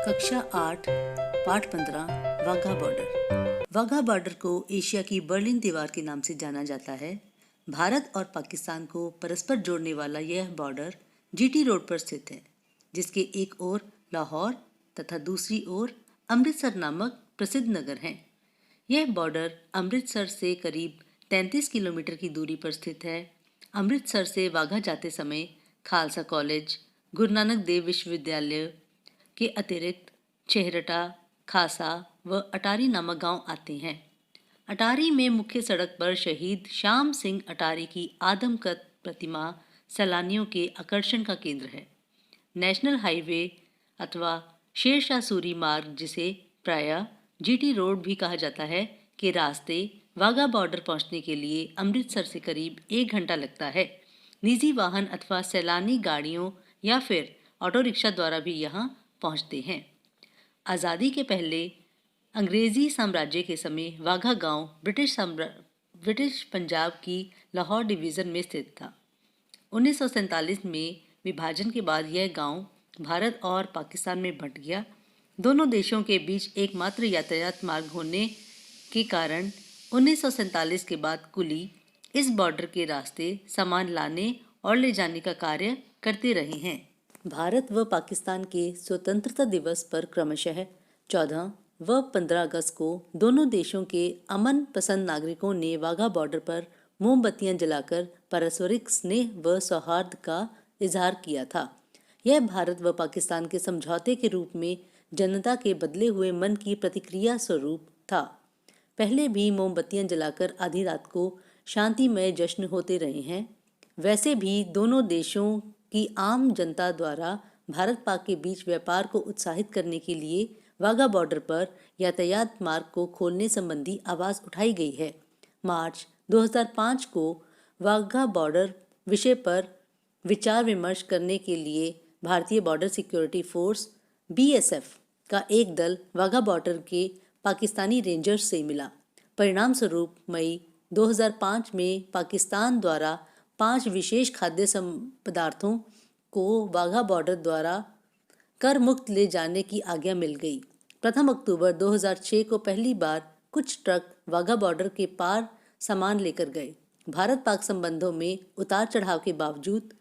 कक्षा 8 पाठ 15 Wagah border. Wagah border को एशिया की बर्लिन दीवार के नाम से जाना जाता है। भारत और पाकिस्तान को परस्पर जोड़ने वाला यह बॉर्डर जीटी रोड पर स्थित है, जिसके एक ओर लाहौर तथा दूसरी ओर अमृतसर नामक प्रसिद्ध नगर हैं। यह बॉर्डर अमृतसर से करीब 33 किलोमीटर की दूरी पर स्थित है। अमृतसर से वाघा जाते समय खालसा कॉलेज, गुरु नानक देव विश्वविद्यालय के अतिरिक्त चेहरटा, खासा व अटारी नामक गांव आते हैं। अटारी में मुख्य सड़क पर शहीद श्याम सिंह अटारी की आदमकद प्रतिमा सैलानियों के आकर्षण का केंद्र है। नेशनल हाईवे अथवा शेरशाह सूरी मार्ग, जिसे प्रायः जीटी रोड भी कहा जाता है, के रास्ते वाघा बॉर्डर पहुंचने के लिए अमृतसर से करीब 1 घंटा लगता है। निजी वाहन अथवा सैलानी गाड़ियों या फिर ऑटो रिक्शा द्वारा भी यहाँ पहुँचते हैं। आज़ादी के पहले अंग्रेज़ी साम्राज्य के समय वाघा गांव ब्रिटिश पंजाब की लाहौर डिवीज़न में स्थित था। 1947 में विभाजन के बाद यह गांव भारत और पाकिस्तान में बंट गया। दोनों देशों के बीच एकमात्र यातायात मार्ग होने के कारण 1947 के बाद कुली इस बॉर्डर के रास्ते सामान लाने और ले जाने का कार्य करते रहे हैं। भारत व पाकिस्तान के स्वतंत्रता दिवस पर क्रमशः 14 व 15 अगस्त को दोनों देशों के अमन पसंद नागरिकों ने वाघा बॉर्डर पर मोमबत्तियां जलाकर पारस्परिक स्नेह व सौहार्द का इजहार किया था। यह भारत व पाकिस्तान के समझौते के रूप में जनता के बदले हुए मन की प्रतिक्रिया स्वरूप था। पहले भी मोमबत्तियां जलाकर आधी रात को शांतिमय जश्न होते रहे हैं। वैसे भी दोनों देशों की आम जनता द्वारा भारत पाक के बीच व्यापार को उत्साहित करने के लिए वाघा बॉर्डर पर यातायात मार्ग को खोलने संबंधी आवाज़ उठाई गई है। मार्च 2005 को वाघा बॉर्डर विषय पर विचार विमर्श करने के लिए भारतीय बॉर्डर सिक्योरिटी फोर्स BSF का एक दल वाघा बॉर्डर के पाकिस्तानी रेंजर्स से मिला। परिणाम स्वरूप मई 2005 में पाकिस्तान द्वारा 5 विशेष खाद्य पदार्थों को वाघा बॉर्डर द्वारा कर मुक्त ले जाने की आज्ञा मिल गई। 1 अक्टूबर 2006 को पहली बार कुछ ट्रक वाघा बॉर्डर के पार सामान लेकर गए। भारत पाक संबंधों में उतार चढ़ाव के बावजूद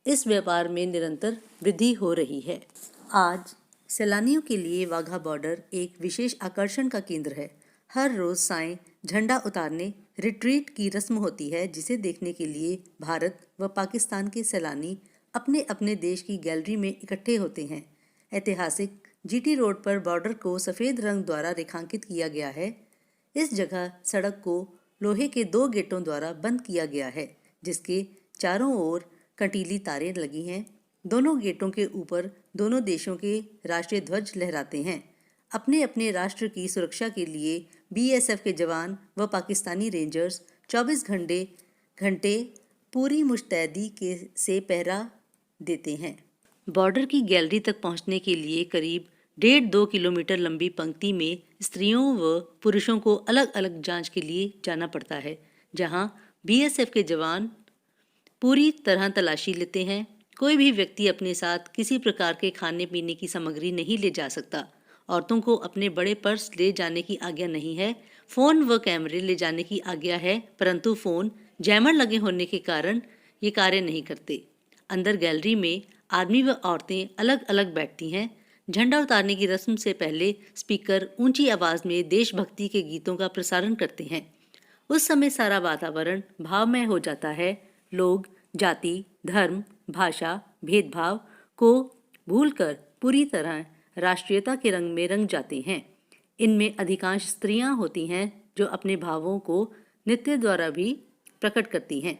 इस व्यापार में निरंतर वृद्धि हो रही है। आज सैलानियों के लिए वाघा बॉर्डर एक विशेष आकर्षण का केंद्र है। हर रोज सायं झंडा उतारने रिट्रीट की रस्म होती है, जिसे देखने के लिए भारत व पाकिस्तान के सैलानी अपने अपने देश की गैलरी में इकट्ठे होते हैं। ऐतिहासिक जीटी रोड पर बॉर्डर को सफ़ेद रंग द्वारा रेखांकित किया गया है। इस जगह सड़क को लोहे के 2 गेटों द्वारा बंद किया गया है, जिसके चारों ओर कंटीली तारें लगी हैं। दोनों गेटों के ऊपर दोनों देशों के राष्ट्रीय ध्वज लहराते हैं। अपने अपने राष्ट्र की सुरक्षा के लिए BSF के जवान व पाकिस्तानी रेंजर्स 24 घंटे पूरी मुस्तैदी से पहरा देते हैं। बॉर्डर की गैलरी तक पहुंचने के लिए करीब 1.5-2 किलोमीटर लंबी पंक्ति में स्त्रियों व पुरुषों को अलग अलग जांच के लिए जाना पड़ता है, जहां BSF के जवान पूरी तरह तलाशी लेते हैं। कोई भी व्यक्ति अपने साथ किसी प्रकार के खाने पीने की सामग्री नहीं ले जा सकता। औरतों को अपने बड़े पर्स ले जाने की आज्ञा नहीं है। फ़ोन व कैमरे ले जाने की आज्ञा है, परंतु फ़ोन जैमर लगे होने के कारण ये कार्य नहीं करते। अंदर गैलरी में आदमी व औरतें अलग अलग बैठती हैं। झंडा उतारने की रस्म से पहले स्पीकर ऊंची आवाज़ में देशभक्ति के गीतों का प्रसारण करते हैं। उस समय सारा वातावरण भावमय हो जाता है। लोग जाति, धर्म, भाषा, भेदभाव को भूलकर पूरी तरह राष्ट्रीयता के रंग में रंग जाते हैं। इनमें अधिकांश स्त्रियां होती हैं, जो अपने भावों को नृत्य द्वारा भी प्रकट करती हैं।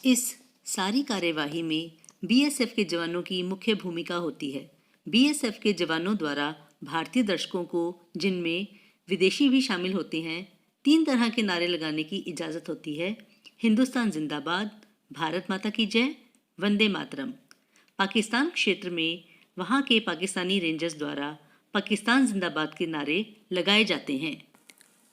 इस सारी कार्यवाही में BSF के जवानों की मुख्य भूमिका होती है। BSF के जवानों द्वारा भारतीय दर्शकों को, जिनमें विदेशी भी शामिल होते हैं, 3 तरह के नारे लगाने की इजाज़त होती है। हिंदुस्तान जिंदाबाद, भारत माता की जय, वंदे मातरम। पाकिस्तान क्षेत्र में वहाँ के पाकिस्तानी रेंजर्स द्वारा पाकिस्तान जिंदाबाद के नारे लगाए जाते हैं।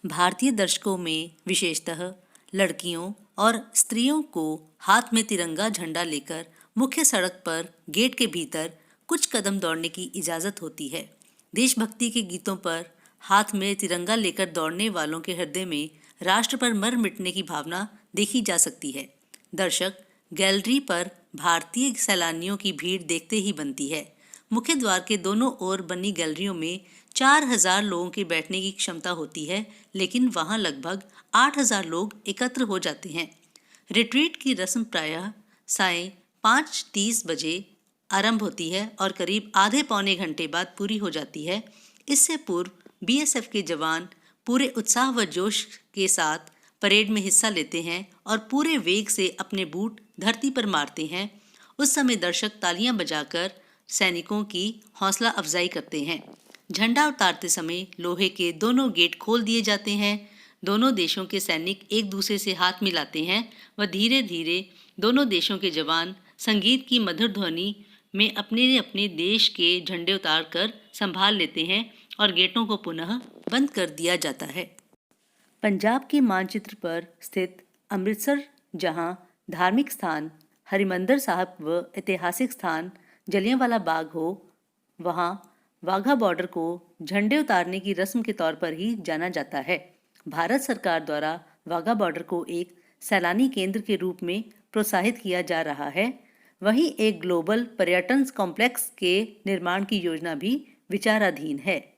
भारतीय दर्शकों में विशेषतः लड़कियों और स्त्रियों को हाथ में तिरंगा झंडा लेकर मुख्य सड़क पर गेट के भीतर कुछ कदम दौड़ने की इजाज़त होती है। देशभक्ति के गीतों पर हाथ में तिरंगा लेकर दौड़ने वालों के हृदय में राष्ट्र पर मर मिटने की भावना देखी जा सकती है। दर्शक गैलरी पर भारतीय सैलानियों की भीड़ देखते ही बनती है। मुख्य द्वार के दोनों ओर बनी गैलरियों में 4000 लोगों के बैठने की क्षमता होती है, लेकिन वहां लगभग 8000 लोग एकत्र हो जाते हैं। रिट्रीट की रस्म प्रायः सायं 5:30 बजे आरंभ होती है और करीब आधे पौने घंटे बाद पूरी हो जाती है। इससे पूर्व बीएसएफ के जवान पूरे उत्साह व जोश के साथ परेड में हिस्सा लेते हैं और पूरे वेग से अपने बूट धरती पर मारते हैं। उस समय दर्शक तालियां बजाकर सैनिकों की हौसला अफजाई करते हैं। झंडा उतारते समय लोहे के दोनों गेट खोल दिए जाते हैं। दोनों देशों के सैनिक एक दूसरे से हाथ मिलाते हैं व धीरे धीरे दोनों देशों के जवान संगीत की मधुर ध्वनि में अपने अपने देश के झंडे उतार कर संभाल लेते हैं और गेटों को पुनः बंद कर दिया जाता है। पंजाब के मानचित्र पर स्थित अमृतसर, जहां धार्मिक स्थान हरिमंदिर साहब व ऐतिहासिक स्थान जलियांवाला बाग हो, वहां वाघा बॉर्डर को झंडे उतारने की रस्म के तौर पर ही जाना जाता है। भारत सरकार द्वारा वाघा बॉर्डर को एक सैलानी केंद्र के रूप में प्रोत्साहित किया जा रहा है। वहीं एक ग्लोबल पर्यटन कॉम्प्लेक्स के निर्माण की योजना भी विचाराधीन है।